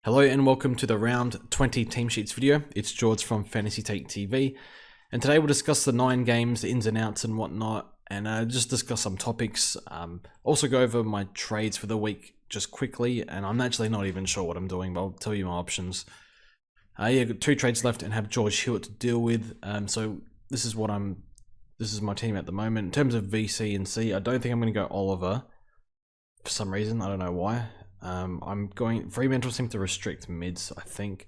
Hello and welcome to the round 20 team sheets video. It's George from Fantasy Take TV, and today we'll discuss the 9 games, the ins and outs and whatnot, and just discuss some topics. Also go over my trades for the week just quickly, and I'm actually not even sure what I'm doing, but I'll tell you my options. Got 2 trades left and have George Hewitt to deal with. So this is my team at the moment. In terms of VC and C, I don't think I'm going to go Oliver for some reason. I don't know why. Fremantle seem to restrict mids, I think.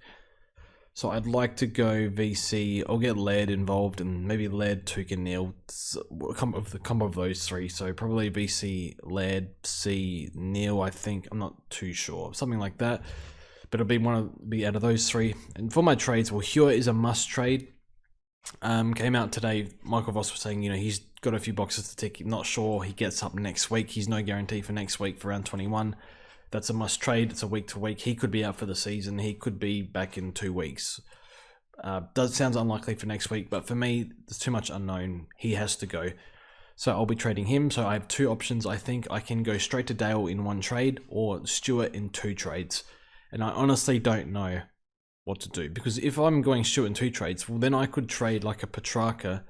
So I'd like to go VC. I'll get Laird involved, and maybe Laird, Took and Neil. The combo of those 3. So probably VC, Laird, C, Neil, I think. I'm not too sure. Something like that. But it'll be out of those 3. And for my trades, well, Hewitt is a must trade. Came out today. Michael Voss was saying, he's got a few boxes to tick. Not sure he gets up next week. He's no guarantee for next week for round 21. That's a must trade. It's a week to week. He could be out for the season. He could be back in 2 weeks. Sounds unlikely for next week, but for me, there's too much unknown. He has to go. So I'll be trading him. So I have 2 options. I think I can go straight to Dale in 1 trade or Stewart in 2 trades. And I honestly don't know what to do, because if I'm going Stewart in 2 trades, well, then I could trade like a Petrarca,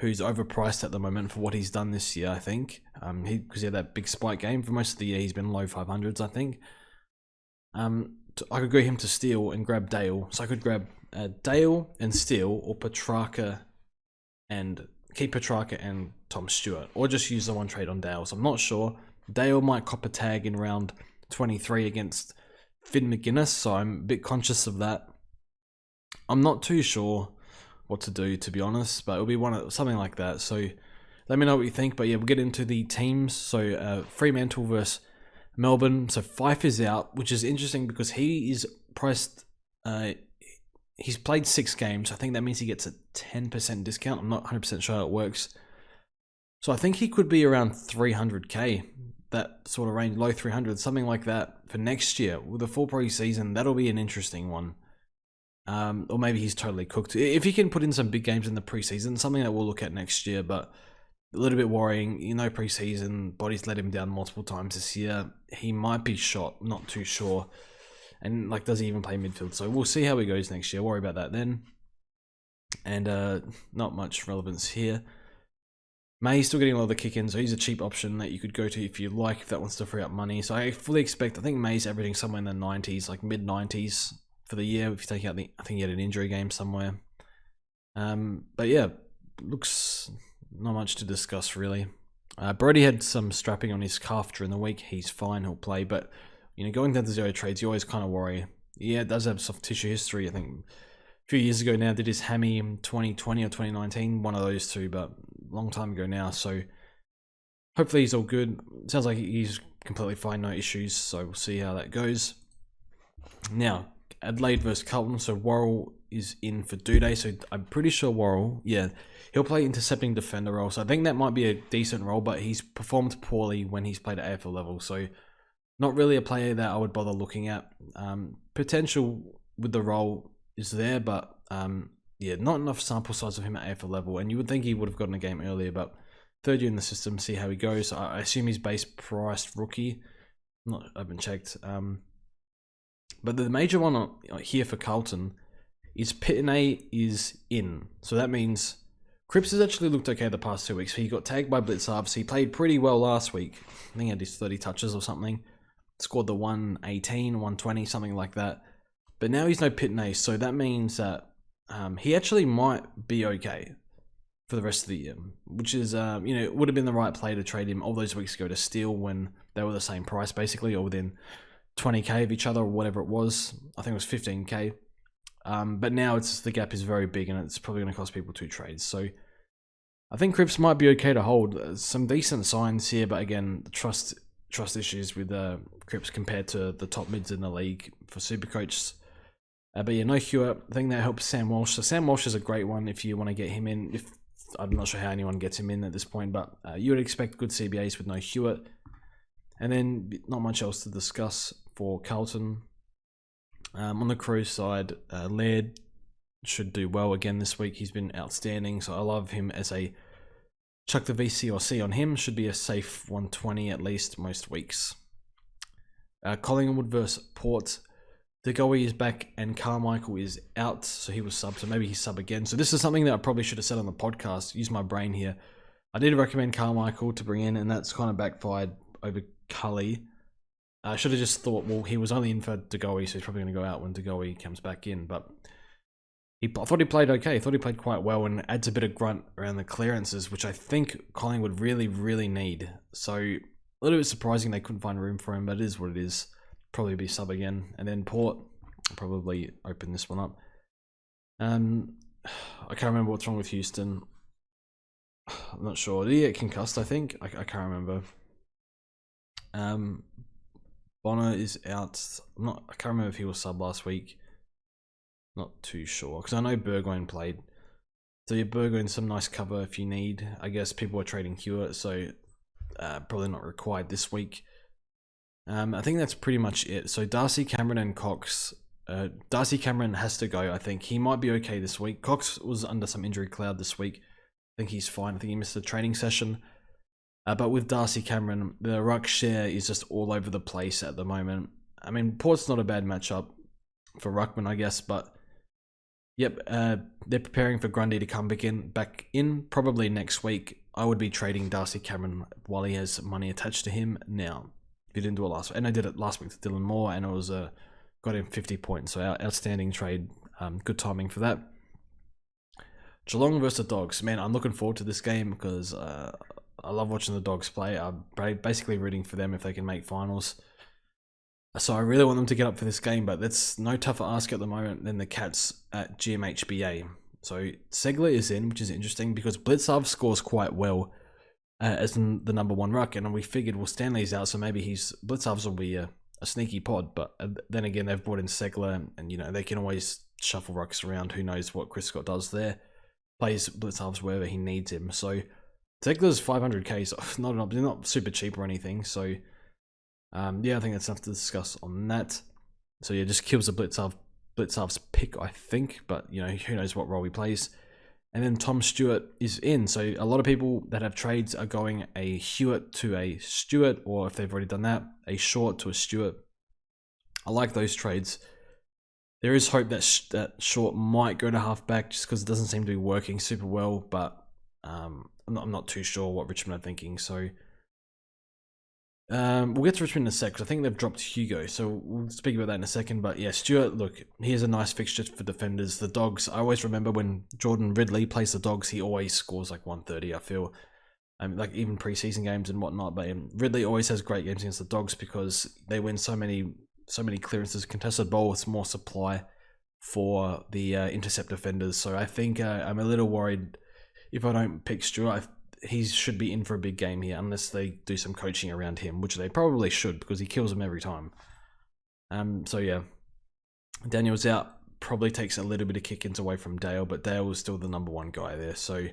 who's overpriced at the moment for what he's done this year, I think. Because he had that big spike game. For most of the year, he's been low 500s, I think. I could go him to Steele and grab Dale. So I could grab Dale and Steele, or Petrarca and keep Petrarca and Tom Stewart, or just use the 1 trade on Dale. So I'm not sure. Dale might cop a tag in round 23 against Finn McGuinness, so I'm a bit conscious of that. I'm not too sure what to do, to be honest, but it'll be something like that. So let me know what you think. But yeah, we'll get into the teams. So Fremantle versus Melbourne. So Fife is out, which is interesting because he is priced. He's played 6 games. I think that means he gets a 10% discount. I'm not 100% sure how it works. So I think he could be around 300k, that sort of range, low 300s, something like that for next year with a full pre-season. That'll be an interesting one. Or maybe he's totally cooked. If he can put in some big games in the preseason, something that we'll look at next year, but a little bit worrying. Preseason, Body's let him down multiple times this year. He might be shot, not too sure. And does he even play midfield? So we'll see how he goes next year. Worry about that then. And not much relevance here. May's still getting a lot of the kick-ins, so he's a cheap option that you could go to if you like, if that wants to free up money. So I fully expect, I think May's averaging somewhere in the 90s, like mid-90s. For the year, if you take out I think he had an injury game somewhere. But yeah, looks not much to discuss really. Brody had some strapping on his calf during the week. He's fine, he'll play. But going down to 0 trades, you always kind of worry. Yeah, it does have soft tissue history. I think a few years ago now, did his hammy in 2020 or 2019, one of those 2, but a long time ago now. So hopefully he's all good. Sounds like he's completely fine, no issues. So we'll see how that goes. Now, Adelaide versus Carlton. So Worrell is in for Duday. So I'm pretty sure Worrell, he'll play intercepting defender role. So I think that might be a decent role, but he's performed poorly when he's played at AFL level. So not really a player that I would bother looking at. Potential with the role is there, but not enough sample size of him at AFL level. And you would think he would have gotten a game earlier, but 3rd year in the system, see how he goes. I assume he's base priced rookie. I haven't checked. But the major one here for Carlton is Pitney is in. So that means Cripps has actually looked okay the past 2 weeks. He got tagged by Blitzarves. He played pretty well last week. I think he had his 30 touches or something. Scored the 118, 120, something like that. But now he's no Pitney. So that means that he actually might be okay for the rest of the year. Which is, it would have been the right play to trade him all those weeks ago to Steele when they were the same price basically, or within 20k of each other, or whatever it was. I think it was 15k. But now the gap is very big, and it's probably going to cost people 2 trades. So I think Cripps might be okay to hold. Some decent signs here, but again, trust issues with Cripps compared to the top mids in the league for Supercoach. But yeah, no Hewitt. I think that helps Sam Walsh. So Sam Walsh is a great one if you want to get him in. I'm not sure how anyone gets him in at this point, but you would expect good CBAs with no Hewitt. And then not much else to discuss for Carlton. On the Crow side, Laird should do well again this week. He's been outstanding, so I love him as a chuck the VC or C on him. Should be a safe 120 at least most weeks. Collingwood versus Port. De Goey is back and Carmichael is out, so he was sub, so maybe he's sub again. So this is something that I probably should have said on the podcast. Use my brain here. I did recommend Carmichael to bring in, and that's kind of backfired over Cully. I should have just thought, well, he was only in for De Goey, so he's probably going to go out when De Goey comes back in. But I thought he played okay. I thought he played quite well and adds a bit of grunt around the clearances, which I think Collingwood really, really need. So a little bit surprising they couldn't find room for him, but it is what it is. Probably be sub again. And then Port, I'll probably open this one up. I can't remember what's wrong with Houston. I'm not sure. Did he get concussed, I think? I can't remember. Bonner is out. I can't remember if he was sub last week. Not too sure. Because I know Burgoyne played. So yeah, Burgoyne's some nice cover if you need. I guess people are trading Hewitt, so probably not required this week. I think that's pretty much it. So Darcy, Cameron, and Cox. Darcy Cameron has to go, I think. He might be okay this week. Cox was under some injury cloud this week. I think he's fine. I think he missed the training session. But with Darcy Cameron, the ruck share is just all over the place at the moment. I mean, Port's not a bad matchup for ruckman, I guess, but yep, they're preparing for Grundy to come back in probably next week. I would be trading Darcy Cameron while he has money attached to him now. If you didn't do it last week, and I did it last week to Dylan Moore, and it was got him 50 points. So outstanding trade. Good timing for that. Geelong versus the Dogs. Man, I'm looking forward to this game because I love watching the Dogs play. I'm basically rooting for them if they can make finals. So I really want them to get up for this game, but that's no tougher ask at the moment than the Cats at GMHBA. So Segler is in, which is interesting because Blitzarv scores quite well as the number one ruck, and we figured, well, Stanley's out, so maybe Blitzarv's will be a sneaky pod. But then again, they've brought in Segler, and you know they can always shuffle rucks around. Who knows what Chris Scott does there? Plays Blitzarv's wherever he needs him. So Segler's 500k, so not super cheap or anything. So yeah, I think that's enough to discuss on that. So yeah, just kills the Blitzarv's pick, I think, but you know, who knows what role he plays. And then Tom Stewart is in. So a lot of people that have trades are going a Hewitt to a Stewart, or if they've already done that, a Short to a Stewart. I like those trades. There is hope that Short might go to halfback just because it doesn't seem to be working super well, but I'm not too sure what Richmond are thinking. So we'll get to Richmond in a sec because I think they've dropped Hugo, so we'll speak about that in a second. But yeah, Stewart, look, here's a nice fixture for defenders. The Dogs, I always remember when Jordan Ridley plays the Dogs, he always scores like 130, I feel. Like even preseason games and whatnot. But Ridley always has great games against the Dogs because they win so many clearances. Contested ball, it's more supply for the intercept defenders. So I think I'm a little worried if I don't pick Stewart. He should be in for a big game here unless they do some coaching around him, which they probably should because he kills them every time. So yeah, Daniel's out, probably takes a little bit of kick-ins away from Dale, but Dale was still the number one guy there. So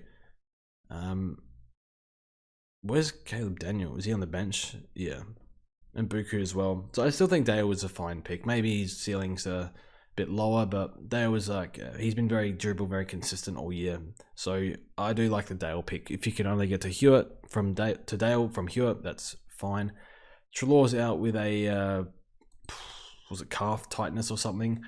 where's Caleb Daniel? Is he on the bench? Yeah, and Buku as well. So I still think Dale was a fine pick. Maybe his ceilings are bit lower, but Dale was like, he's been very durable, very consistent all year. So I do like the Dale pick. If you can only get to Hewitt from Dale from Hewitt, that's fine. Treloar's out with a was it calf tightness or something?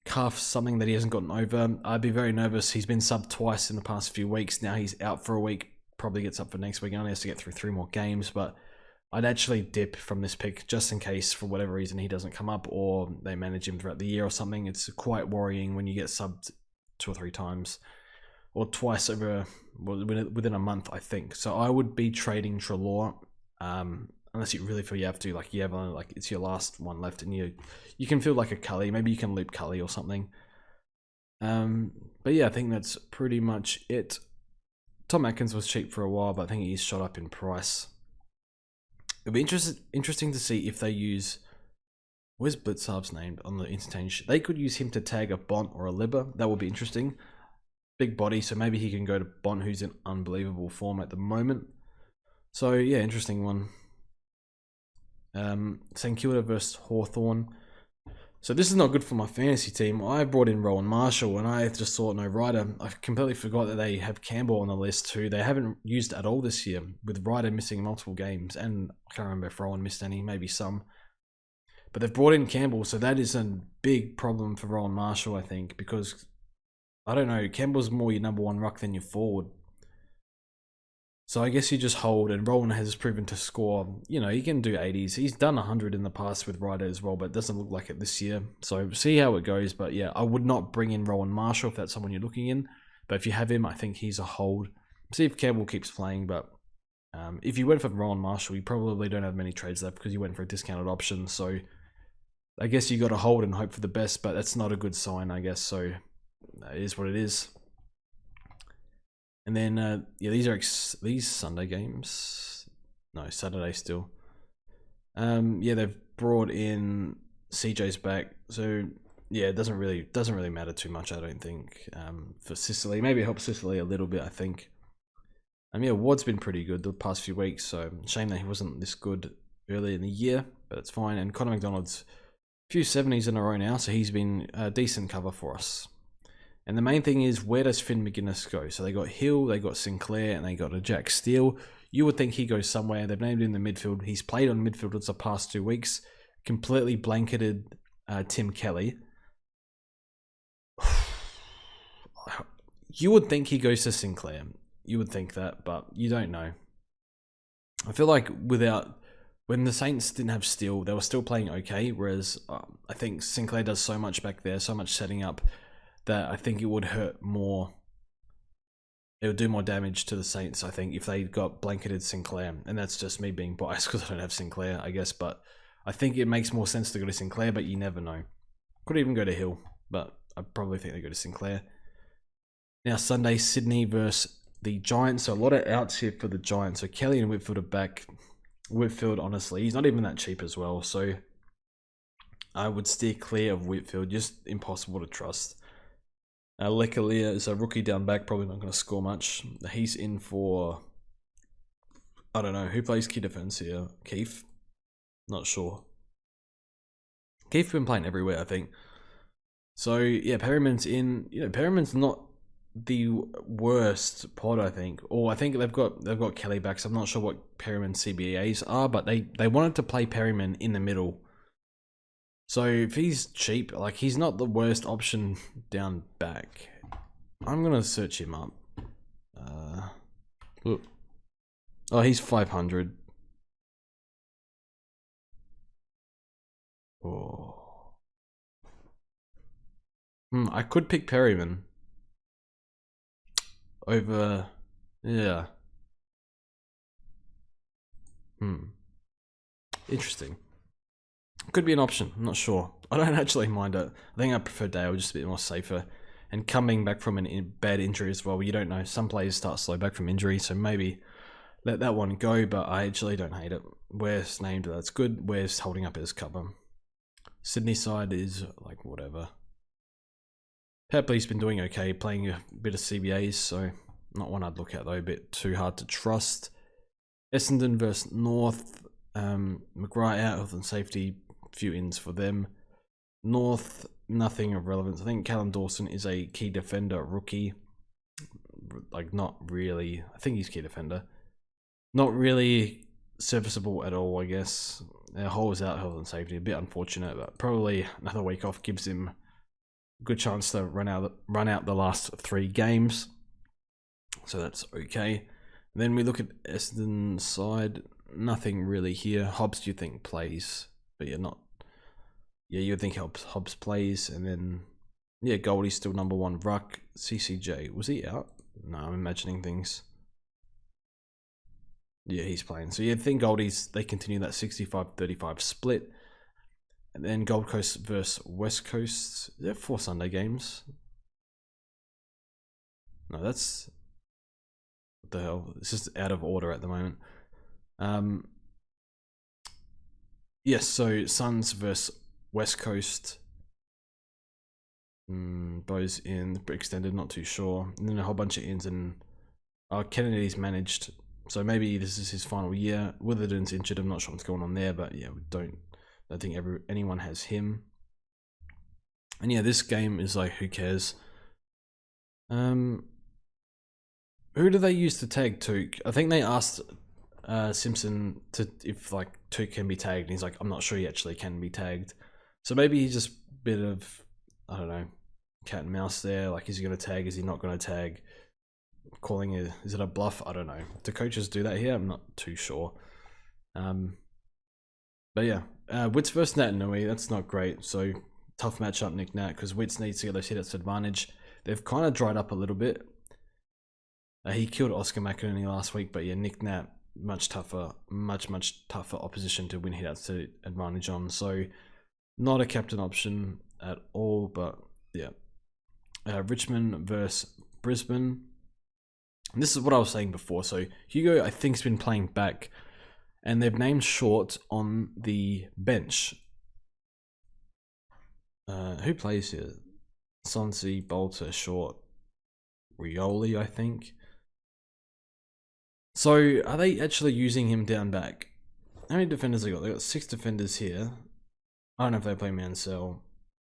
Calf something that he hasn't gotten over. I'd be very nervous. He's been subbed twice in the past few weeks. Now he's out for a week. Probably gets up for next week. He only has to get through 3 more games, but I'd actually dip from this pick just in case, for whatever reason, he doesn't come up or they manage him throughout the year or something. It's quite worrying when you get subbed 2 or 3 times or twice within a month, I think. So I would be trading Treloar unless you really feel you have to. Like you have like it's your last one left, and you can feel like a Cully. Maybe you can loop Cully or something. But yeah, I think that's pretty much it. Tom Atkins was cheap for a while, but I think he's shot up in price. It'll be interesting to see if they use... Where's Blitzarv's name on the interchange? They could use him to tag a Bont or a Libba. That would be interesting. Big body, so maybe he can go to Bont, who's in unbelievable form at the moment. So, yeah, interesting one. St Kilda versus Hawthorn. So this is not good for my fantasy team. I brought in Rowan Marshall, and I just thought no Ryder. I completely forgot that they have Campbell on the list too. They haven't used at all this year, with Ryder missing multiple games, and I can't remember if Rowan missed any, maybe some. But they've brought in Campbell, so that is a big problem for Rowan Marshall, I think, because, I don't know, Campbell's more your number one ruck than your forward. So I guess you just hold, and Rowan has proven to score, you know, he can do 80s. He's done 100 in the past with Ryder as well, but it doesn't look like it this year. So see how it goes, but yeah, I would not bring in Rowan Marshall if that's someone you're looking in. But if you have him, I think he's a hold. See if Campbell keeps playing, but if you went for Rowan Marshall, you probably don't have many trades left because you went for a discounted option. So I guess you got to hold and hope for the best, but that's not a good sign, I guess. So it is what it is. And then, yeah, these Sunday games. No, Saturday still. Yeah, they've brought in CJ's back, so yeah, it doesn't really matter too much, I don't think. For Sicily, maybe it helps Sicily a little bit, I think. Yeah, Ward's been pretty good the past few weeks, so shame that he wasn't this good early in the year, but it's fine. And Connor McDonald's a few 70s in a row now, so he's been a decent cover for us. And the main thing is, where does Finn McGuinness go? So they got Hill, they got Sinclair, and they got a Jack Steele. You would think he goes somewhere. They've named him in the midfield. He's played on midfielders the past 2 weeks. Completely blanketed Tim Kelly. You would think he goes to Sinclair. You would think that, but you don't know. I feel like when the Saints didn't have Steele, they were still playing okay, whereas I think Sinclair does so much back there, so much setting up, that I think it would hurt more. It would do more damage to the Saints, I think, if they got blanketed Sinclair. And that's just me being biased because I don't have Sinclair, I guess. But I think it makes more sense to go to Sinclair, but you never know. Could even go to Hill, but I probably think they go to Sinclair. Now, Sunday, Sydney versus the Giants. So a lot of outs here for the Giants. So Kelly and Whitfield are back. Whitfield, honestly, he's not even that cheap as well. So I would steer clear of Whitfield. Just impossible to trust. Lekalia is a rookie down back, probably not going to score much. He's in for, I don't know, who plays key defense here? Keith? Not sure. Keith's been playing everywhere, I think. So, yeah, Perryman's in. You know, Perryman's not the worst pod, I think. Or I think they've got Kelly back, so I'm not sure what Perryman's CBAs are, but they wanted to play Perryman in the middle. So if he's cheap, like, he's not the worst option down back. I'm gonna search him up. Oh, he's 500. Oh. I could pick Perryman over. Yeah. Interesting. Could be an option, I'm not sure. I don't actually mind it. I think I prefer Dale, just a bit more safer. And coming back from a bad injury as well, you don't know. Some players start slow back from injury, so maybe let that one go, but I actually don't hate it. Where's named, that's good. Where's holding up his cover. Sydney side is like whatever. Pepley's been doing okay, playing a bit of CBAs, so not one I'd look at though, a bit too hard to trust. Essendon versus North. McGrath out, health and safety. Few ins for them. North, nothing of relevance. I think Callum Dawson is a key defender rookie. Like, not really. I think he's key defender. Not really serviceable at all, I guess. Hole is out, health and safety. A bit unfortunate, but probably another week off gives him a good chance to run out the last 3 games. So that's okay. And then we look at Essendon's side. Nothing really here. Hobbs, do you think plays? But yeah, not. Yeah, you would think Hobbs plays, and then yeah, Goldie's still number 1 ruck. CCJ, was he out? No, I'm imagining things. Yeah, he's playing. So yeah, I think Goldies, they continue that 65-35 split. And then Gold Coast versus West Coast. There 4 Sunday games. No, that's what the hell. It's just out of order at the moment. Yes, so Suns versus West Coast. Bows in extended, not too sure. And then a whole bunch of ins, and Kennedy's managed, so maybe this is his final year. Witherden's injured, I'm not sure what's going on there, but yeah, I think anyone has him. And yeah, this game is like, who cares? Who do they use to tag Took? I think they asked Simpson to if like two can be tagged, and he's like, I'm not sure he actually can be tagged. So maybe he's just a bit of, I don't know, cat and mouse there. Like, is he going to tag? Is he not going to tag? Calling it, is it a bluff? I don't know. Do coaches do that here? I'm not too sure. But yeah, Wits versus Nat Nui, that's not great. So tough matchup, Nick Nat, because Wits needs to get those hit-outs advantage. They've kind of dried up a little bit. He killed Oscar McInerney last week, but yeah, Nick Nat, much tougher, much tougher opposition to win hit-outs to advantage on. So not a captain option at all, but yeah. Richmond versus Brisbane. And this is what I was saying before. So Hugo, I think, has been playing back, and they've named Short on the bench. Who plays here? Sonsi, Bolter, Short, Rioli, I think. So are they actually using him down back? How many defenders they got? They got 6 defenders here. I don't know if they play Mansell.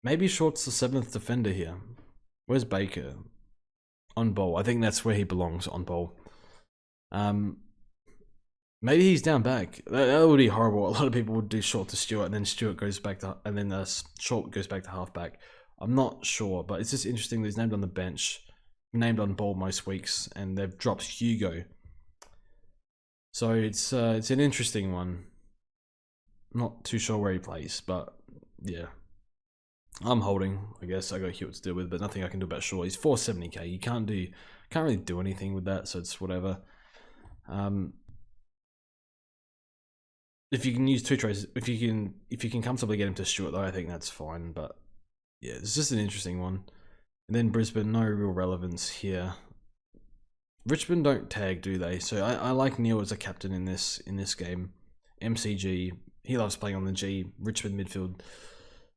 Maybe Short's the 7th defender here. Where's Baker? On ball. I think that's where he belongs, on ball. Maybe he's down back. That would be horrible. A lot of people would do Short to Stewart, and then Stewart goes back to, and then Short goes back to halfback. I'm not sure, but it's just interesting. He's named on the bench, named on ball most weeks, and they've dropped Hugo. So it's an interesting one. Not too sure where he plays, but yeah. I'm holding, I guess. I got Hewitt to deal with, but nothing I can do about Shaw. He's 470k. You can't really do anything with that, so it's whatever. If you can use 2 trades, if you can comfortably get him to Stewart, though, I think that's fine. But yeah, it's just an interesting one. And then Brisbane, no real relevance here. Richmond don't tag, do they? So I like Neil as a captain in this game. MCG, he loves playing on the G. Richmond midfield,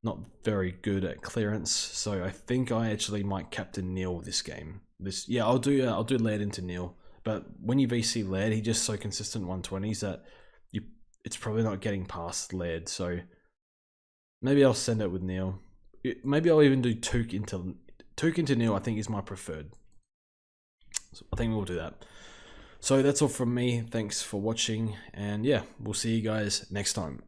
not very good at clearance, so I think I actually might captain Neil this game. I'll do Laird into Neil, but when you VC Laird, he's just so consistent 120s that it's probably not getting past Laird. So maybe I'll send it with Neil. Maybe I'll even do Took into Neil. I think is my preferred. So I think we'll do that. So that's all from me. Thanks for watching, and yeah, we'll see you guys next time.